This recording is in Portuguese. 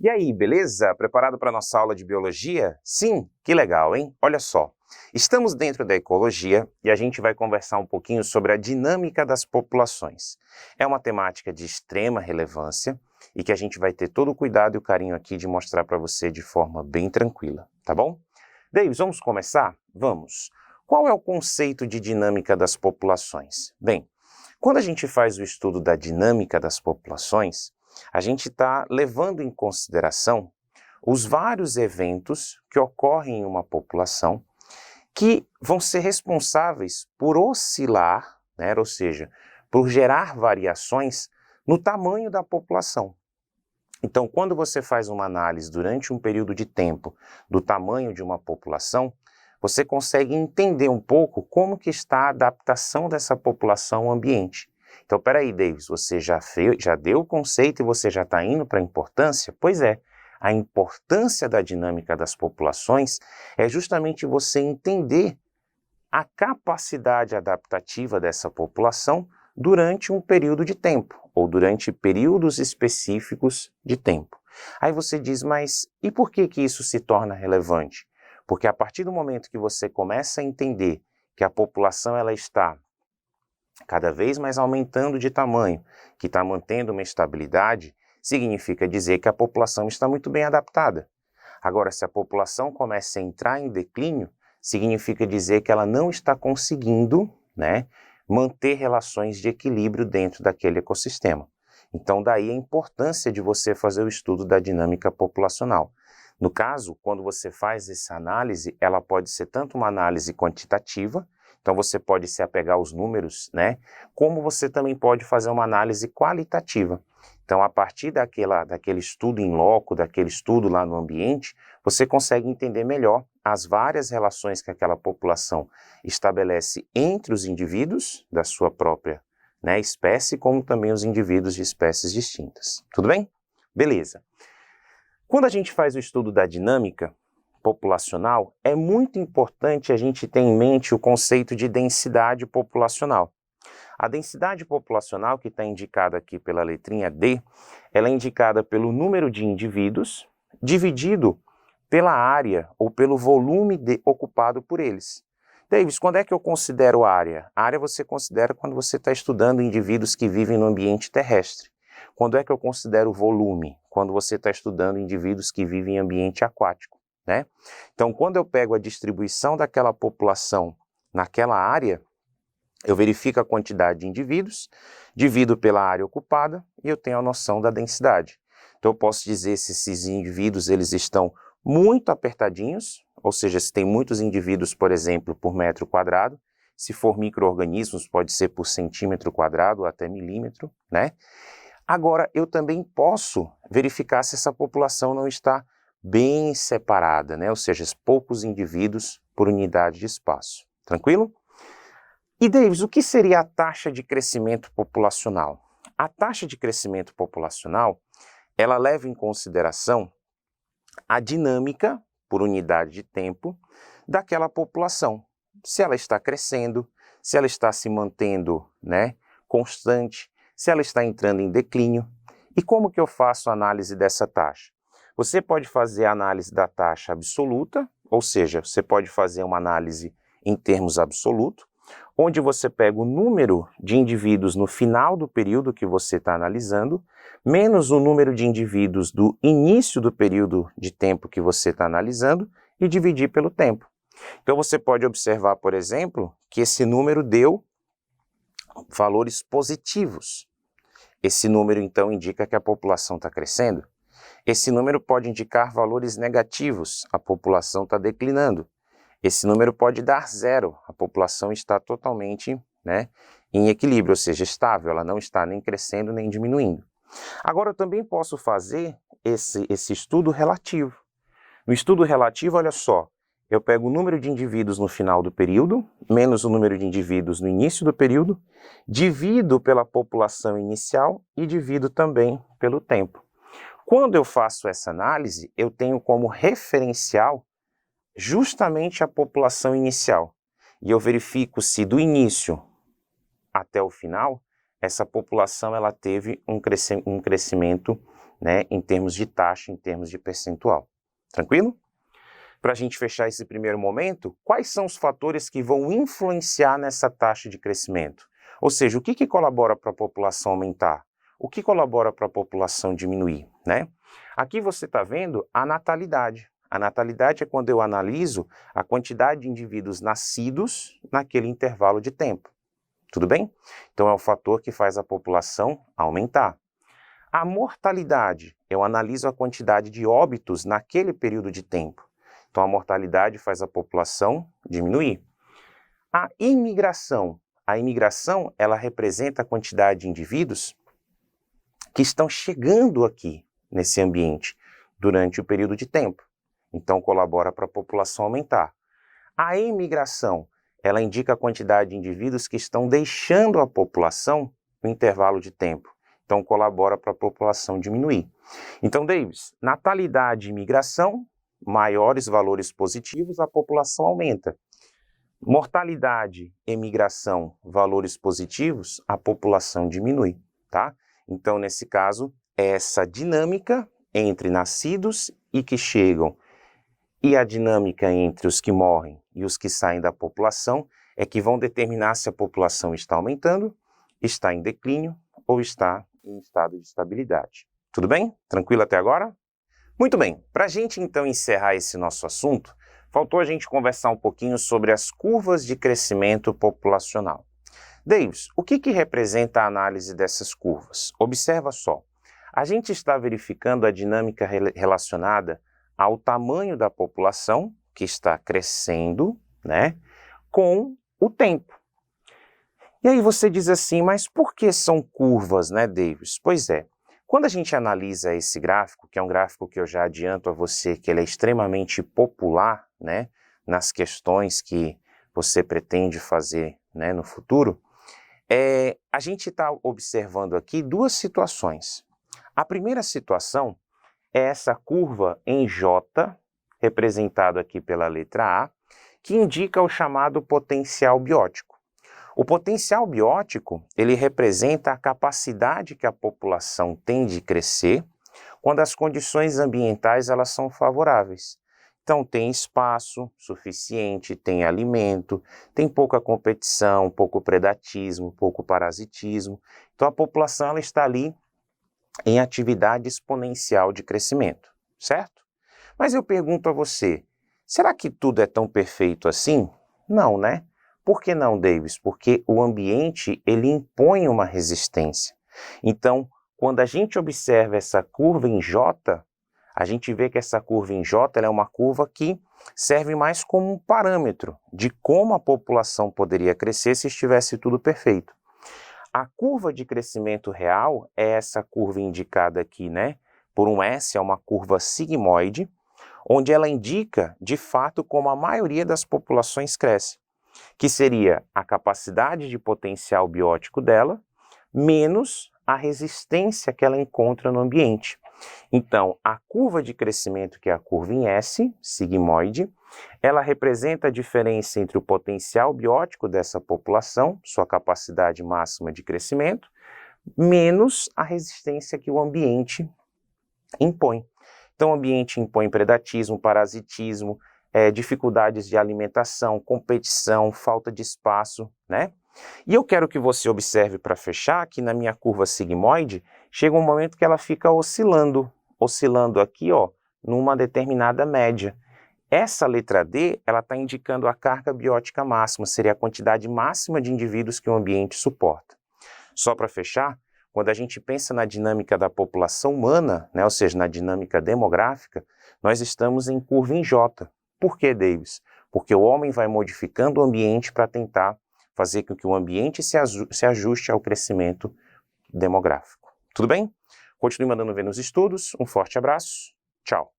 E aí, beleza? Preparado para a nossa aula de biologia? Sim? Que legal, hein? Olha só, estamos dentro da ecologia e a gente vai conversar um pouquinho sobre a dinâmica das populações. É uma temática de extrema relevância e que a gente vai ter todo o cuidado e o carinho aqui de mostrar para você de forma bem tranquila, tá bom? Davis, vamos começar? Vamos! Qual é o conceito de dinâmica das populações? Bem, quando a gente faz o estudo da dinâmica das populações, a gente está levando em consideração os vários eventos que ocorrem em uma população que vão ser responsáveis por oscilar, né, ou seja, por gerar variações no tamanho da população. Então, quando você faz uma análise durante um período de tempo do tamanho de uma população, você consegue entender um pouco como que está a adaptação dessa população ao ambiente. Então, peraí, Davis, você já deu o conceito e você já está indo para a importância? Pois é, a importância da dinâmica das populações é justamente você entender a capacidade adaptativa dessa população durante um período de tempo, ou durante períodos específicos de tempo. Aí você diz, mas e por que que isso se torna relevante? Porque a partir do momento que você começa a entender que a população ela está cada vez mais aumentando de tamanho, que está mantendo uma estabilidade, significa dizer que a população está muito bem adaptada. Agora, se a população começa a entrar em declínio, significa dizer que ela não está conseguindo, né, manter relações de equilíbrio dentro daquele ecossistema. Então, daí a importância de você fazer o estudo da dinâmica populacional. No caso, quando você faz essa análise, ela pode ser tanto uma análise quantitativa, então você pode se apegar aos números, né? Como você também pode fazer uma análise qualitativa. Então, a partir daquele estudo em loco, daquele estudo lá no ambiente, você consegue entender melhor as várias relações que aquela população estabelece entre os indivíduos da sua própria, né, espécie, como também os indivíduos de espécies distintas. Tudo bem? Beleza. Quando a gente faz o estudo da dinâmica populacional, é muito importante a gente ter em mente o conceito de densidade populacional. A densidade populacional, que está indicada aqui pela letrinha D, ela é indicada pelo número de indivíduos dividido pela área ou pelo volume ocupado por eles. Davis, quando é que eu considero área? A área você considera quando você está estudando indivíduos que vivem no ambiente terrestre. Quando é que eu considero volume? Quando você está estudando indivíduos que vivem em ambiente aquático, né? Então, quando eu pego a distribuição daquela população naquela área, eu verifico a quantidade de indivíduos, divido pela área ocupada e eu tenho a noção da densidade. Então, eu posso dizer se esses indivíduos eles estão muito apertadinhos, ou seja, se tem muitos indivíduos, por exemplo, por metro quadrado. Se for micro-organismos, pode ser por centímetro quadrado ou até milímetro, né? Agora, eu também posso verificar se essa população não está bem separada, né? Ou seja, poucos indivíduos por unidade de espaço. Tranquilo? E, Davis, o que seria a taxa de crescimento populacional? A taxa de crescimento populacional, ela leva em consideração a dinâmica, por unidade de tempo, daquela população. Se ela está crescendo, se ela está se mantendo, né, constante, se ela está entrando em declínio. E como que eu faço a análise dessa taxa? Você pode fazer a análise da taxa absoluta, ou seja, você pode fazer uma análise em termos absolutos, onde você pega o número de indivíduos no final do período que você está analisando, menos o número de indivíduos do início do período de tempo que você está analisando e dividir pelo tempo. Então você pode observar, por exemplo, que esse número deu valores positivos. Esse número, então, indica que a população está crescendo. Esse número pode indicar valores negativos, a população está declinando. Esse número pode dar zero, a população está totalmente, né, em equilíbrio, ou seja, estável, ela não está nem crescendo nem diminuindo. Agora, eu também posso fazer esse estudo relativo. No estudo relativo, olha só, eu pego o número de indivíduos no final do período, menos o número de indivíduos no início do período, divido pela população inicial e divido também pelo tempo. Quando eu faço essa análise, eu tenho como referencial justamente a população inicial. E eu verifico se do início até o final, essa população ela teve um crescimento né, em termos de taxa, em termos de percentual. Tranquilo? Para a gente fechar esse primeiro momento, quais são os fatores que vão influenciar nessa taxa de crescimento? Ou seja, o que colabora para a população aumentar? O que colabora para a população diminuir, né? Aqui você está vendo a natalidade. A natalidade é quando eu analiso a quantidade de indivíduos nascidos naquele intervalo de tempo. Tudo bem? Então é o fator que faz a população aumentar. A mortalidade, eu analiso a quantidade de óbitos naquele período de tempo. Então a mortalidade faz a população diminuir. A imigração, ela representa a quantidade de indivíduos que estão chegando aqui nesse ambiente durante o período de tempo. Então colabora para a população aumentar. A emigração, ela indica a quantidade de indivíduos que estão deixando a população no intervalo de tempo. Então colabora para a população diminuir. Então, Davis, natalidade e imigração, maiores valores positivos, a população aumenta. Mortalidade, emigração, valores positivos, a população diminui, tá? Então, nesse caso, essa dinâmica entre nascidos e que chegam e a dinâmica entre os que morrem e os que saem da população é que vão determinar se a população está aumentando, está em declínio ou está em estado de estabilidade. Tudo bem? Tranquilo até agora? Muito bem, para a gente então encerrar esse nosso assunto, faltou a gente conversar um pouquinho sobre as curvas de crescimento populacional. Davis, o que representa a análise dessas curvas? Observa só, a gente está verificando a dinâmica relacionada ao tamanho da população, que está crescendo, né, com o tempo. E aí você diz assim, mas por que são curvas, né, Davis? Pois é, quando a gente analisa esse gráfico, que é um gráfico que eu já adianto a você que ele é extremamente popular, né, nas questões que você pretende fazer, né, no futuro, a gente está observando aqui duas situações. A primeira situação é essa curva em J, representado aqui pela letra A, que indica o chamado potencial biótico. O potencial biótico, ele representa a capacidade que a população tem de crescer quando as condições ambientais elas são favoráveis. Então, tem espaço suficiente, tem alimento, tem pouca competição, pouco predatismo, pouco parasitismo. Então, a população ela está ali em atividade exponencial de crescimento, certo? Mas eu pergunto a você, será que tudo é tão perfeito assim? Não, né? Por que não, Davis? Porque o ambiente, ele impõe uma resistência. Então, quando a gente observa essa curva em J, a gente vê que essa curva em J ela é uma curva que serve mais como um parâmetro de como a população poderia crescer se estivesse tudo perfeito. A curva de crescimento real é essa curva indicada aqui, né? Por um S, é uma curva sigmoide, onde ela indica, de fato, como a maioria das populações cresce, que seria a capacidade de potencial biótico dela, menos a resistência que ela encontra no ambiente. Então, a curva de crescimento, que é a curva em S, sigmoide, ela representa a diferença entre o potencial biótico dessa população, sua capacidade máxima de crescimento, menos a resistência que o ambiente impõe. Então, o ambiente impõe predatismo, parasitismo, dificuldades de alimentação, competição, falta de espaço, né? E eu quero que você observe para fechar que na minha curva sigmoide, chega um momento que ela fica oscilando aqui, ó, numa determinada média. Essa letra D, ela está indicando a carga biótica máxima, seria a quantidade máxima de indivíduos que o ambiente suporta. Só para fechar, quando a gente pensa na dinâmica da população humana, né, ou seja, na dinâmica demográfica, nós estamos em curva em J. Por que, Davis? Porque o homem vai modificando o ambiente para tentar fazer com que o ambiente se ajuste ao crescimento demográfico. Tudo bem? Continue mandando ver nos estudos. Um forte abraço. Tchau.